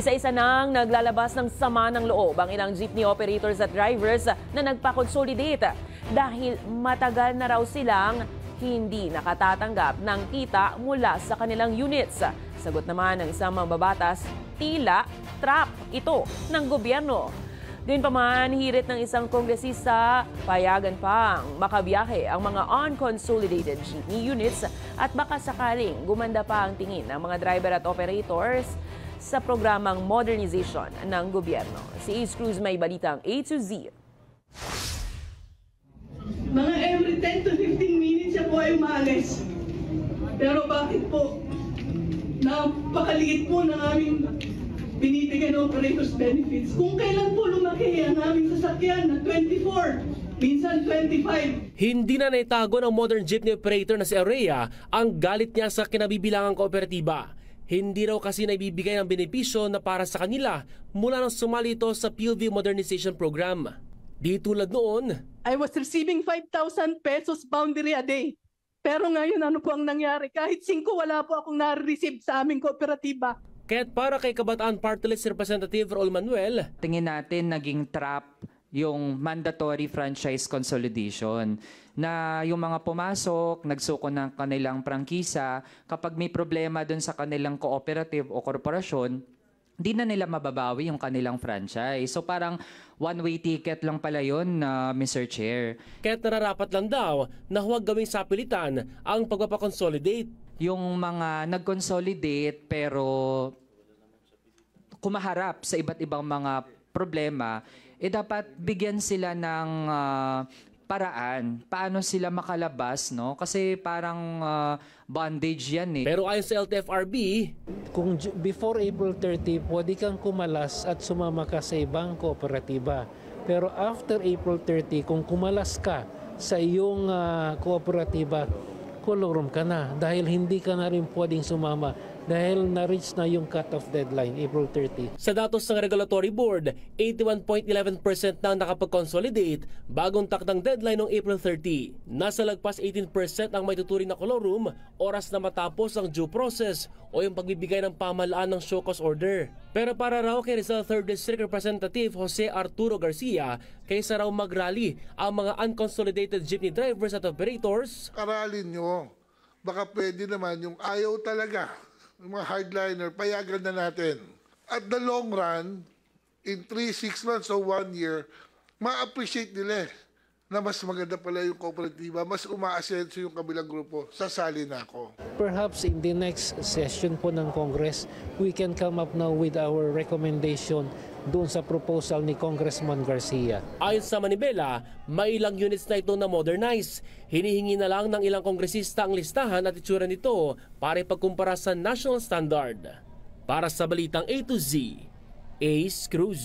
Isa-isa nang naglalabas ng sama ng loob ang ilang jeepney operators at drivers na nagpa-consolidate dahil matagal na raw silang hindi nakatatanggap ng kita mula sa kanilang units. Sagot naman ng isang mambabatas, tila trap ito ng gobyerno. Gayunpaman, hirit ng isang kongresista, payagan pang makabiyahe ang mga unconsolidated jeepney units at baka sakaling gumanda pa ang tingin ng mga driver at operators sa programang modernization ng gobyerno. Si Ace Cruz may balitang A to Z. Mga every 10 to 15 minutes siya po ay umalis. Pero bakit po? Napakaliit po ng aming binibigyan ng operators benefits. Kung kailan po lumaki ang aming sasakyan na 24, minsan 25. Hindi na naitago ng modern jeepney operator na si Aurea ang galit niya sa kinabibilangang kooperatiba. Hindi raw kasi naibibigay ang benepisyo na para sa kanila mula nang sumali ito sa PLV Modernization Program. Di tulad noon, I was receiving 5,000 pesos boundary a day. Pero ngayon ano po ang nangyari? Kahit 5 wala po akong na-receive sa aming kooperatiba. Kaya't para kay Kabataan Party List Representative Raul Manuel, tingin natin naging trap yung mandatory franchise consolidation na yung mga pumasok, nagsuko ng kanilang prangkisa, kapag may problema dun sa kanilang cooperative o korporasyon, di na nila mababawi yung kanilang franchise. So parang one-way ticket lang pala yun, Mr. Chair. Kaya't nararapat lang daw na huwag gawing sapilitan ang pagpapakonsolidate. Yung mga nag-consolidate pero kumaharap sa iba't ibang mga problema, dapat bigyan sila ng paraan. Paano sila makalabas, no? Kasi parang bondage yan eh. Pero ayon sa LTFRB, kung before April 30, pwede kang kumalas at sumama ka sa ibang kooperatiba. Pero after April 30, kung kumalas ka sa iyong kooperatiba, kolorum ka na dahil hindi ka na rin pwedeng sumama dahil na-reach na yung cut-off deadline, April 30. Sa datos ng Regulatory Board, 81.11% na nakapag-consolidate bagong takdang deadline noong April 30. Nasa lagpas 18% ang may tuturing na kolorum oras na matapos ang due process o yung pagbibigay ng pamahalaan ng show cause order. Pero para raw kay Rizal 3rd District Representative Jose Arturo Garcia, kaysa raw mag-rally ang mga unconsolidated jeepney drivers at operators, aralin nyo, baka pwede naman yung ayaw talaga, yung mga hardliner, payagan na natin. At the long run, in 3, 6 months o 1 year, ma-appreciate nila na mas maganda pala yung kooperatiba, mas umaasenso yung kabilang grupo, sasali na ako. Perhaps in the next session po ng Congress, we can come up now with our recommendation doon sa proposal ni Congressman Garcia. Ayon sa Manibela, may ilang units na ito na modernize. Hinihingi na lang ng ilang kongresista ang listahan at itsura nito para ipagkumpara sa national standard. Para sa Balitang A to Z, Ace Cruz.